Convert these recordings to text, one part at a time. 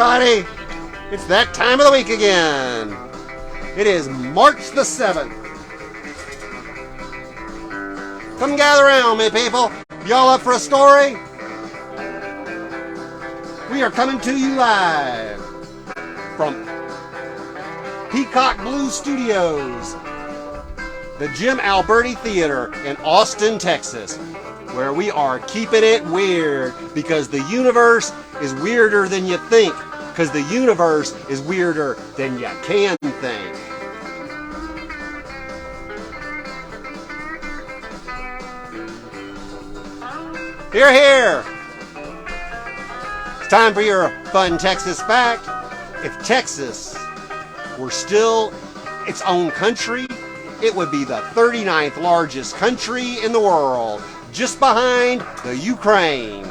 everybody! It's that time of the week again. It is March the 7th. Come gather around me, people. Y'all up for a story? We are coming to you live from Peacock Blue Studios, the Jim Alberti Theater in Austin, Texas, where we are keeping it weird because the universe is weirder than you think, because the universe is weirder than you can think. Hear, hear! It's time for your fun Texas fact. If Texas were still its own country, it would be the 39th largest country in the world, just behind the Ukraine.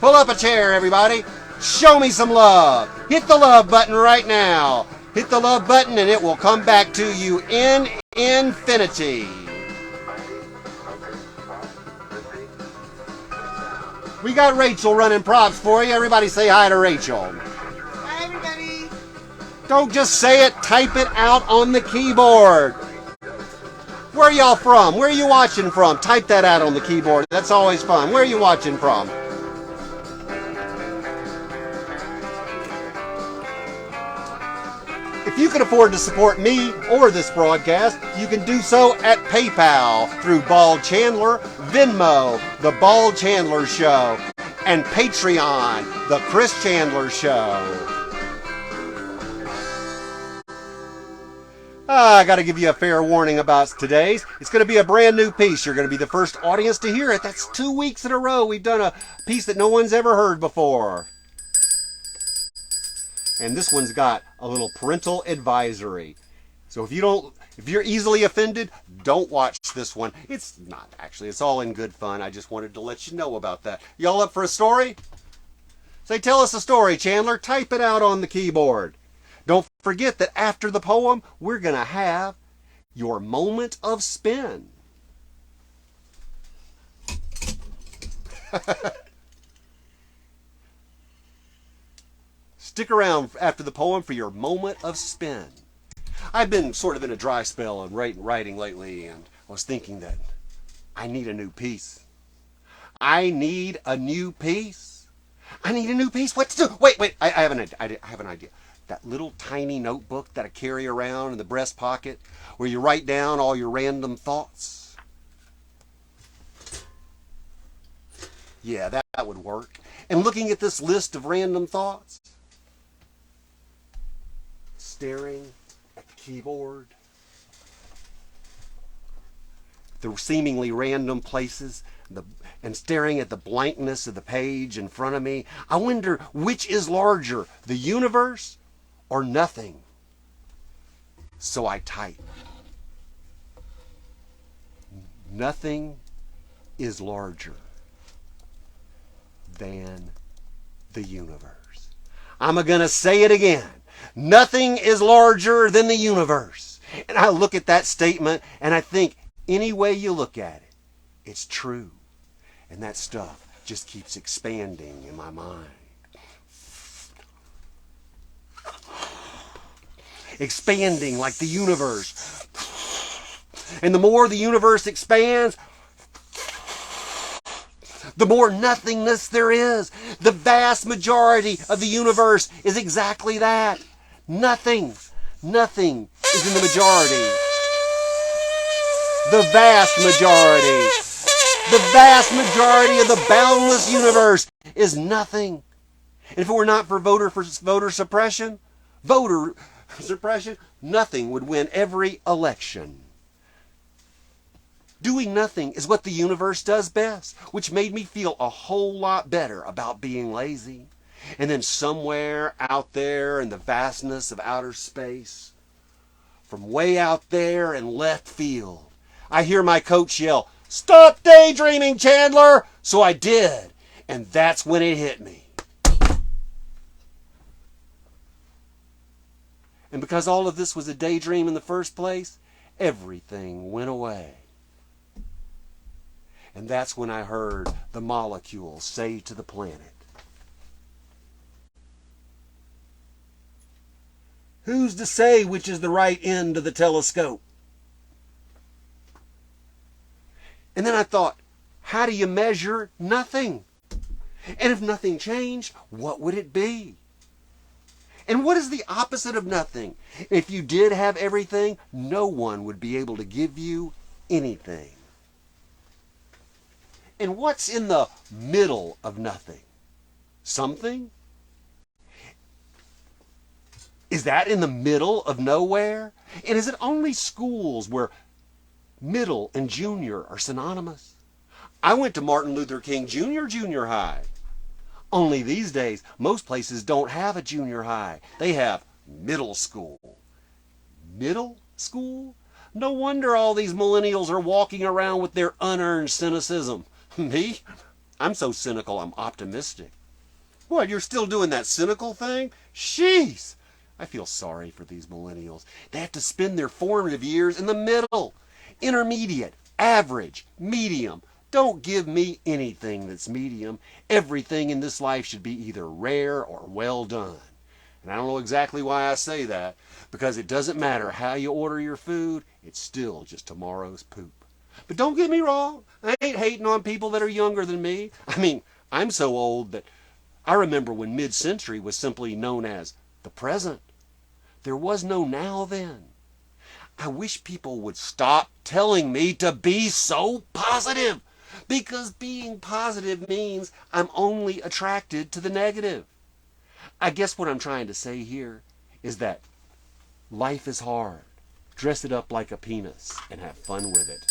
Pull up a chair, everybody. Show me some love. Hit the love button right now. Hit the love button and it will come back to you in infinity. We got Rachel running props for you. Everybody say hi to Rachel. Hi, everybody. Don't just say it, type it out on the keyboard. Where are y'all from? Where are you watching from? Type that out on the keyboard. That's always fun. Where are you watching from? If you can afford to support me or this broadcast, you can do so at PayPal through Bald Chandler, Venmo, The Bald Chandler Show, and Patreon, The Chris Chandler Show. I got to give you a fair warning about today's. It's going to be a brand new piece. You're going to be the first audience to hear it. That's 2 weeks in a row we've done a piece that no one's ever heard before. And this one's got a little parental advisory. So if you're easily offended, don't watch this one. It's not actually. It's all in good fun. I just wanted to let you know about that. Y'all up for a story? Say, tell us a story, Chandler. Type it out on the keyboard. Don't forget that after the poem, we're going to have your moment of spin. Stick around after the poem for your moment of spin. I've been sort of in a dry spell on writing lately, and I was thinking that I need a new piece. I need a new piece. I need a new piece. What to do? Wait. I have an idea. That little tiny notebook that I carry around in the breast pocket where you write down all your random thoughts. Yeah, that would work. And looking at this list of random thoughts, staring at the keyboard, the seemingly random places, and staring at the blankness of the page in front of me, I wonder which is larger, the universe or nothing. So I type. Nothing is larger than the universe. I'm going to say it again. Nothing is larger than the universe. And I look at that statement and I think, any way you look at it, it's true. And that stuff just keeps expanding in my mind. Expanding like the universe. And the more the universe expands, the more nothingness there is. The vast majority of the universe is exactly that. Nothing. Nothing is in the majority. The vast majority. The vast majority of the boundless universe is nothing. And if it were not for voter suppression, nothing would win every election. Doing nothing is what the universe does best, which made me feel a whole lot better about being lazy. And then somewhere out there in the vastness of outer space, from way out there in left field, I hear my coach yell, "Stop daydreaming, Chandler!" So I did, and that's when it hit me. And because all of this was a daydream in the first place, everything went away. And that's when I heard the molecules say to the planet, Who's to say which is the right end of the telescope? And then I thought, how do you measure nothing? And if nothing changed, what would it be? And what is the opposite of nothing? If you did have everything, no one would be able to give you anything. And what's in the middle of nothing? Something? Is that in the middle of nowhere? And is it only schools where middle and junior are synonymous? I went to Martin Luther King junior high. Only these days, most places don't have a junior high. They have middle school. Middle school? No wonder all these millennials are walking around with their unearned cynicism. Me? I'm so cynical, I'm optimistic. What, you're still doing that cynical thing? Jeez! I feel sorry for these millennials. They have to spend their formative years in the middle. Intermediate, average, medium. Don't give me anything that's medium. Everything in this life should be either rare or well done. And I don't know exactly why I say that, because it doesn't matter how you order your food, it's still just tomorrow's poop. But don't get me wrong, I ain't hating on people that are younger than me. I mean, I'm so old that I remember when mid-century was simply known as the present. There was no now then. I wish people would stop telling me to be so positive, because being positive means I'm only attracted to the negative. I guess what I'm trying to say here is that life is hard. Dress it up like a penis and have fun with it.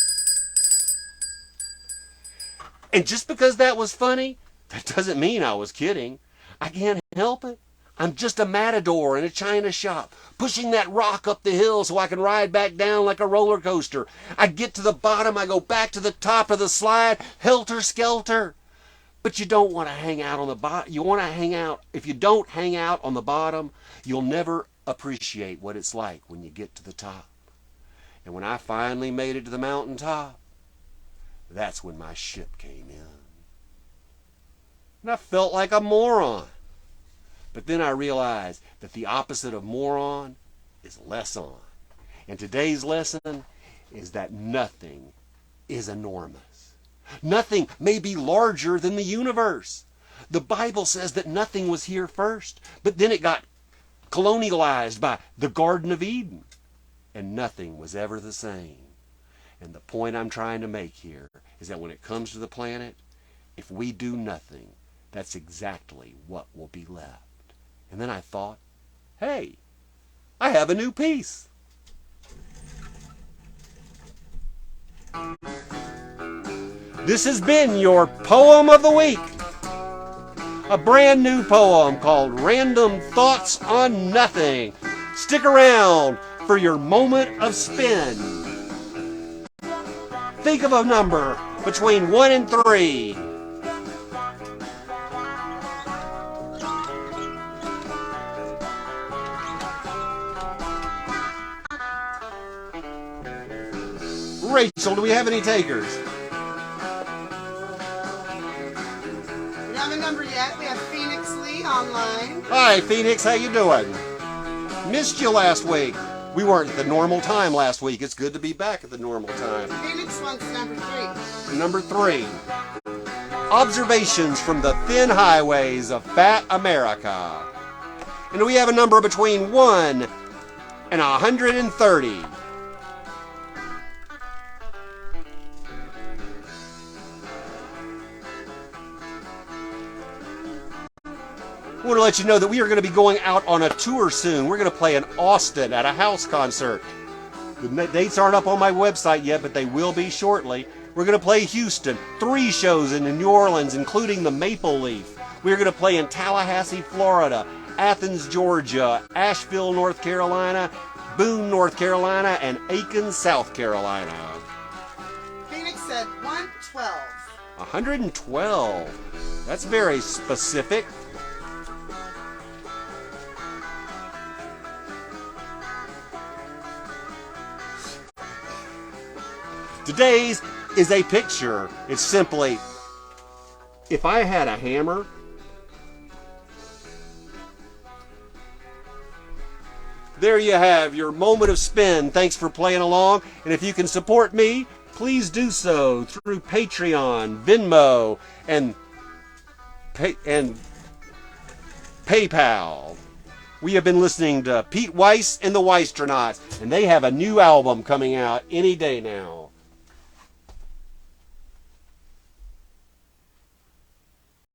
And just because that was funny, that doesn't mean I was kidding. I can't help it. I'm just a matador in a china shop, pushing that rock up the hill so I can ride back down like a roller coaster. I get to the bottom, I go back to the top of the slide, helter-skelter. But you don't want to hang out on the bottom. You want to hang out. If you don't hang out on the bottom, you'll never appreciate what it's like when you get to the top. And when I finally made it to the mountaintop, that's when my ship came in. And I felt like a moron. But then I realized that the opposite of moron is less on. And today's lesson is that nothing is enormous. Nothing may be larger than the universe. The Bible says that nothing was here first, but then it got colonialized by the Garden of Eden. And nothing was ever the same. And the point I'm trying to make here is that when it comes to the planet, if we do nothing, that's exactly what will be left. And then I thought, hey, I have a new piece. This has been your Poem of the Week. A brand new poem called Random Thoughts on Nothing. Stick around for your moment of spin. Think of a number between 1 and 3. Rachel, do we have any takers? We don't have a number yet. We have Phoenix Lee online. Hi, Phoenix. How you doing? Missed you last week. We weren't at the normal time last week. It's good to be back at the normal time. Phoenix wants number 3. Number 3. Observations from the thin highways of fat America. And we have a number between 1 and 130. I want to let you know that we are going to be going out on a tour soon. We're going to play in Austin at a house concert. The dates aren't up on my website yet, but they will be shortly. We're going to play Houston, 3 shows in New Orleans, including the Maple Leaf. We're going to play in Tallahassee, Florida, Athens, Georgia, Asheville, North Carolina, Boone, North Carolina, and Aiken, South Carolina. Phoenix said 112. 112. That's very specific. Today's is a picture. It's simply, if I had a hammer, There you have your moment of spin. Thanks for playing along. And if you can support me, please do so through Patreon, Venmo, and PayPal. We have been listening to Pete Weiss and the Weisternauts, and they have a new album coming out any day now.